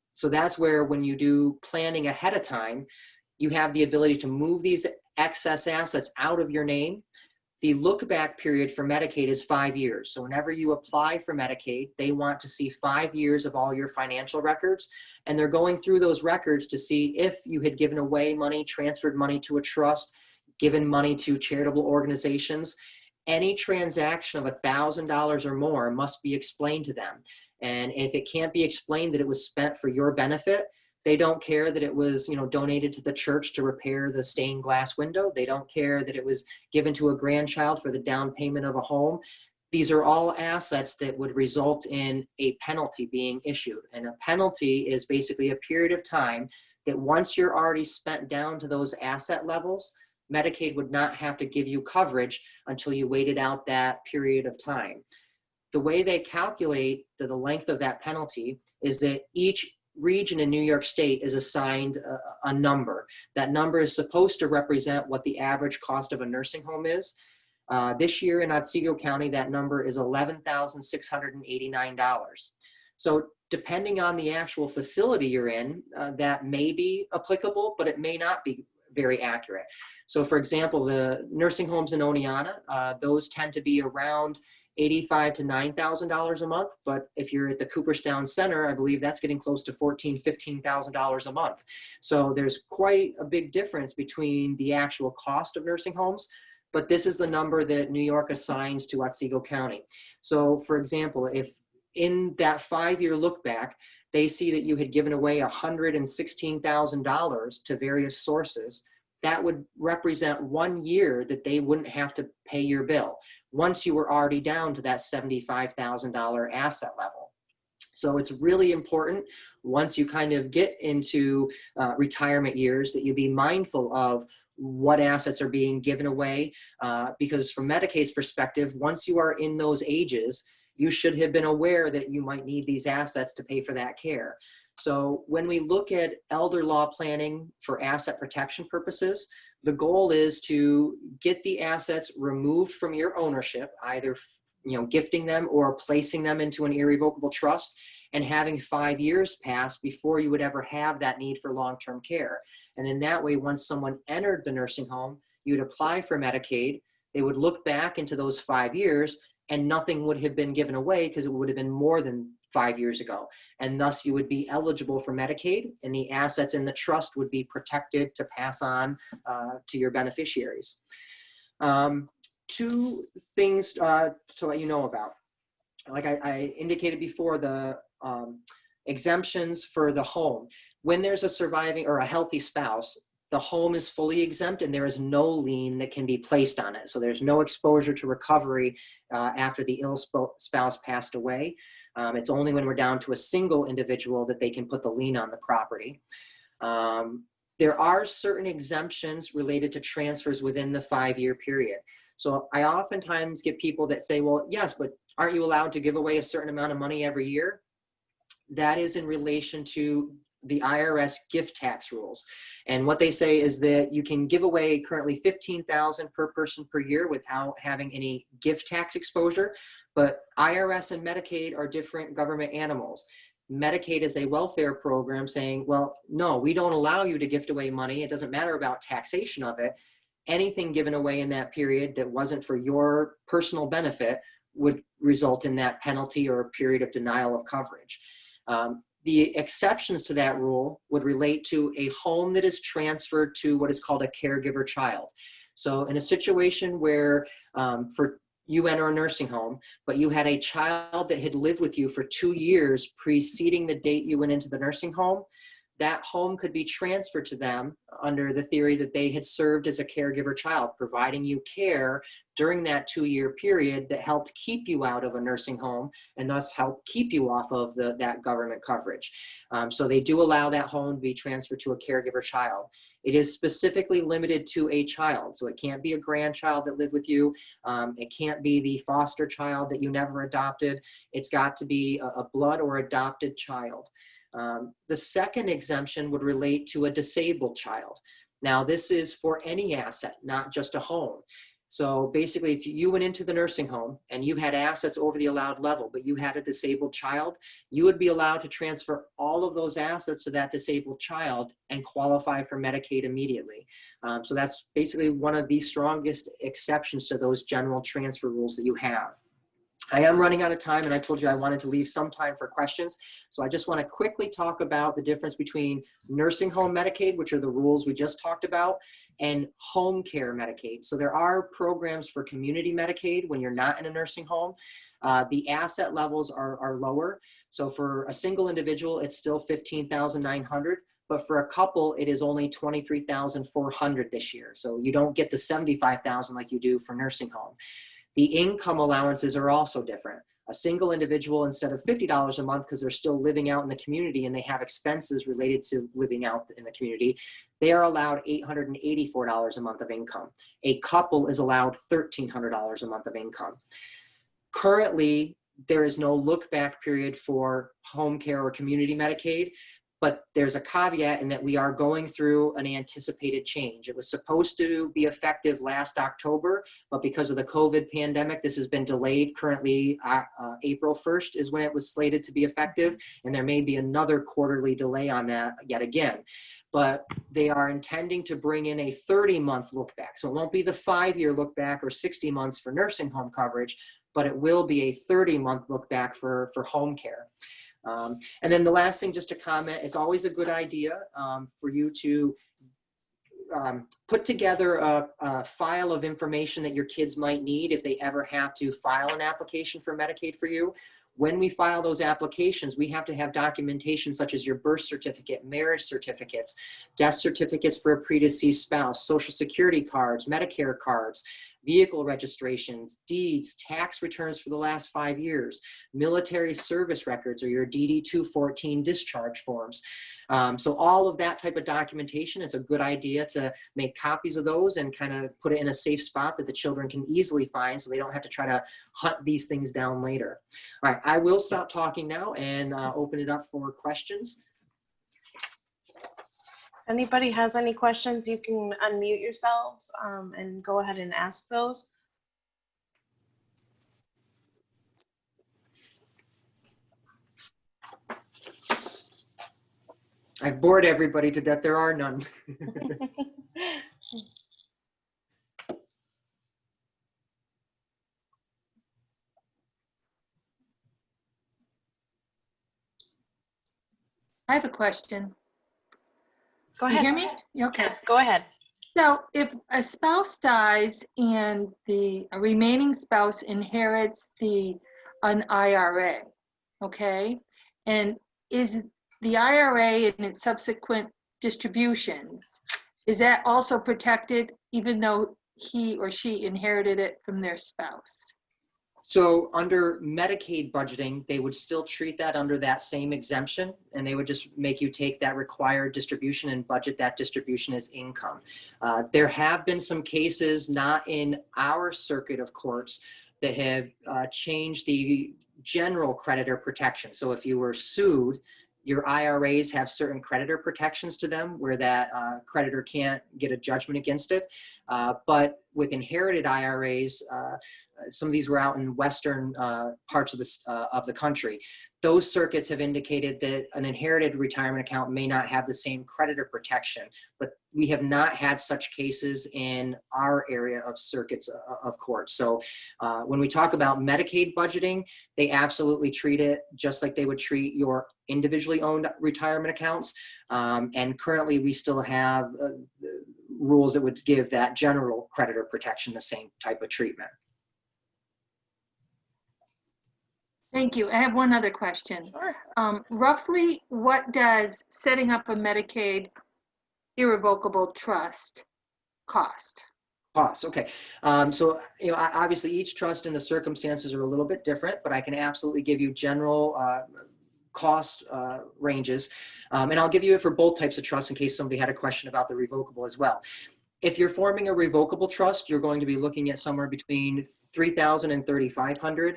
Speaker 2: So that's where, when you do planning ahead of time, you have the ability to move these excess assets out of your name. The look back period for Medicaid is 5 years. So whenever you apply for Medicaid, they want to see 5 years of all your financial records. And they're going through those records to see if you had given away money, transferred money to a trust, given money to charitable organizations. Any transaction of $1,000 or more must be explained to them. And if it can't be explained that it was spent for your benefit, they don't care that it was, donated to the church to repair the stained glass window. They don't care that it was given to a grandchild for the down payment of a home. These are all assets that would result in a penalty being issued. And a penalty is basically a period of time that once you're already spent down to those asset levels, Medicaid would not have to give you coverage until you waited out that period of time. The way they calculate the length of that penalty is that each region in New York State is assigned a number. That number is supposed to represent what the average cost of a nursing home is. This year in Otsego County, that number is $11,689. So depending on the actual facility you're in, that may be applicable, but it may not be very accurate. So for example, the nursing homes in Oneonta, those tend to be around $85,000 to $9,000 a month. But if you're at the Cooperstown Center, I believe that's getting close to $14,000, $15,000 a month. So there's quite a big difference between the actual cost of nursing homes, but this is the number that New York assigns to Otsego County. So for example, if in that 5-year look back, they see that you had given away $116,000 to various sources, that would represent 1 year that they wouldn't have to pay your bill once you were already down to that $75,000 asset level. So it's really important once you kind of get into retirement years that you be mindful of what assets are being given away, because from Medicaid's perspective, once you are in those ages, you should have been aware that you might need these assets to pay for that care. So when we look at elder law planning for asset protection purposes, the goal is to get the assets removed from your ownership, either gifting them or placing them into an irrevocable trust, and having 5 years pass before you would ever have that need for long-term care. And in that way, once someone entered the nursing home, you'd apply for Medicaid, they would look back into those 5 years, and nothing would have been given away because it would have been more than 5 years ago. And thus you would be eligible for Medicaid, and the assets in the trust would be protected to pass on to your beneficiaries. 2 things to let you know about. Like I indicated before, the exemptions for the home. When there's a surviving or a healthy spouse, the home is fully exempt and there is no lien that can be placed on it. So there's no exposure to recovery after the ill spouse passed away. It's only when we're down to a single individual that they can put the lien on the property. There are certain exemptions related to transfers within the 5-year period. So I oftentimes get people that say, well, yes, but aren't you allowed to give away a certain amount of money every year? That is in relation to the IRS gift tax rules. And what they say is that you can give away currently $15,000 per person per year without having any gift tax exposure. But IRS and Medicaid are different government animals. Medicaid is a welfare program saying, well, no, we don't allow you to gift away money. It doesn't matter about taxation of it. Anything given away in that period that wasn't for your personal benefit would result in that penalty or a period of denial of coverage. The exceptions to that rule would relate to a home that is transferred to what is called a caregiver child. So in a situation where you enter a nursing home, but you had a child that had lived with you for 2 years preceding the date you went into the nursing home, that home could be transferred to them under the theory that they had served as a caregiver child, providing you care during that 2-year period that helped keep you out of a nursing home and thus help keep you off of that government coverage. So they do allow that home to be transferred to a caregiver child. It is specifically limited to a child. So it can't be a grandchild that lived with you. It can't be the foster child that you never adopted. It's got to be a blood or adopted child. The second exemption would relate to a disabled child. Now, this is for any asset, not just a home. So basically, if you went into the nursing home and you had assets over the allowed level, but you had a disabled child, you would be allowed to transfer all of those assets to that disabled child and qualify for Medicaid immediately. So that's basically one of the strongest exceptions to those general transfer rules that you have. I am running out of time, and I told you I wanted to leave some time for questions. So I just want to quickly talk about the difference between nursing home Medicaid, which are the rules we just talked about, and home care Medicaid. So there are programs for community Medicaid when you're not in a nursing home. The asset levels are lower. So for a single individual, it's still $15,900. But for a couple, it is only $23,400 this year. So you don't get the $75,000 like you do for nursing home. The income allowances are also different. A single individual, instead of $50 a month, because they're still living out in the community and they have expenses related to living out in the community, they are allowed $884 a month of income. A couple is allowed $1,300 a month of income. Currently, there is no look back period for home care or community Medicaid. But there's a caveat in that we are going through an anticipated change. It was supposed to be effective last October, but because of the COVID pandemic, this has been delayed. Currently, April 1st is when it was slated to be effective, and there may be another quarterly delay on that yet again. But they are intending to bring in a 30-month look back. So it won't be the 5-year look back or 60 months for nursing home coverage, but it will be a 30-month look back for home care. And then the last thing, just to comment, it's always a good idea for you to put together a file of information that your kids might need if they ever have to file an application for Medicaid for you. When we file those applications, we have to have documentation such as your birth certificate, marriage certificates, death certificates for a predeceased spouse, Social Security cards, Medicare cards, vehicle registrations, deeds, tax returns for the last 5 years, military service records, or your DD-214 discharge forms. So all of that type of documentation, it's a good idea to make copies of those and kind of put it in a safe spot that the children can easily find so they don't have to try to hunt these things down later. All right, I will stop talking now and open it up for questions.
Speaker 1: Anybody has any questions, you can unmute yourselves and go ahead and ask those.
Speaker 2: I've bored everybody to death. There are none.
Speaker 3: I have a question.
Speaker 1: Go
Speaker 3: You
Speaker 1: ahead.
Speaker 3: hear me? Okay.
Speaker 1: Yes, go ahead.
Speaker 3: So if a spouse dies and the remaining spouse inherits an IRA, okay? And is the IRA and its subsequent distributions, is that also protected even though he or she inherited it from their spouse?
Speaker 2: So under Medicaid budgeting, they would still treat that under that same exemption, and they would just make you take that required distribution and budget that distribution as income. There have been some cases, not in our circuit of courts, that have changed the general creditor protection. So if you were sued, your IRAs have certain creditor protections to them where that creditor can't get a judgment against it. But with inherited IRAs, some of these were out in western parts of the country. Those circuits have indicated that an inherited retirement account may not have the same creditor protection, but we have not had such cases in our area of circuits of court. So when we talk about Medicaid budgeting, they absolutely treat it just like they would treat your individually owned retirement accounts. And currently we still have rules that would give that general creditor protection the same type of treatment.
Speaker 3: Thank you. I have one other question.
Speaker 1: Sure.
Speaker 3: Roughly, what does setting up a Medicaid irrevocable trust cost?
Speaker 2: Costs, okay. So, obviously each trust and the circumstances are a little bit different, but I can absolutely give you general cost ranges. And I'll give you it for both types of trusts in case somebody had a question about the revocable as well. If you're forming a revocable trust, you're going to be looking at somewhere between $3,000 and $3,500.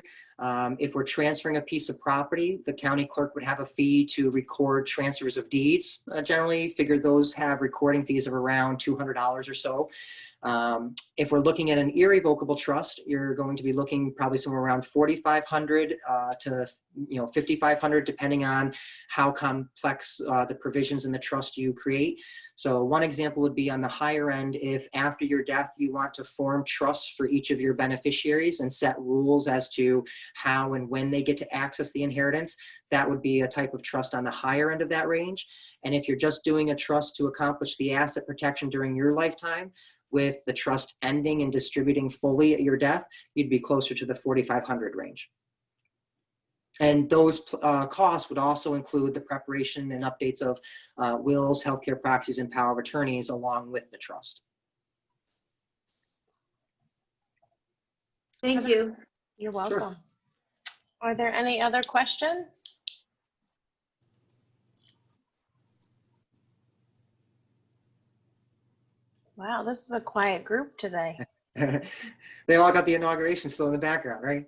Speaker 2: If we're transferring a piece of property, the county clerk would have a fee to record transfers of deeds. Generally, figure those have recording fees of around $200 or so. If we're looking at an irrevocable trust, you're going to be looking probably somewhere around $4,500 to $5,500, depending on how complex the provisions in the trust you create. So one example would be on the higher end, if after your death you want to form trusts for each of your beneficiaries and set rules as to how and when they get to access the inheritance, that would be a type of trust on the higher end of that range. And if you're just doing a trust to accomplish the asset protection during your lifetime, with the trust ending and distributing fully at your death, you'd be closer to the $4,500 range. And those costs would also include the preparation and updates of wills, healthcare proxies, and power of attorneys along with the trust.
Speaker 3: Thank you.
Speaker 1: You're
Speaker 2: Sure.
Speaker 1: welcome. Are there any other questions? Wow, this is a quiet group today.
Speaker 2: They all got the inauguration still in the background, right?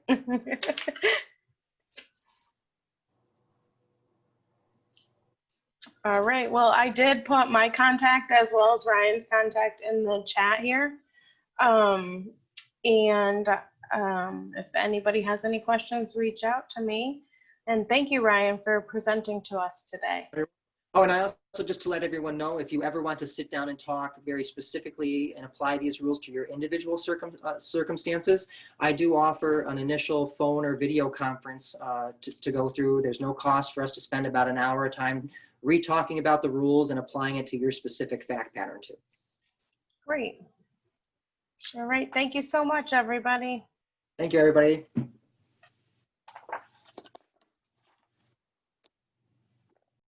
Speaker 1: All right, well, I did put my contact as well as Ryan's contact in the chat here. If anybody has any questions, reach out to me. And thank you, Ryan, for presenting to us today.
Speaker 2: Oh, and I also, just to let everyone know, if you ever want to sit down and talk very specifically and apply these rules to your individual circumstances, I do offer an initial phone or video conference to go through. There's no cost for us to spend about an hour at a time re-talking about the rules and applying it to your specific fact pattern too.
Speaker 1: Great. All right, thank you so much, everybody.
Speaker 2: Thank you, everybody.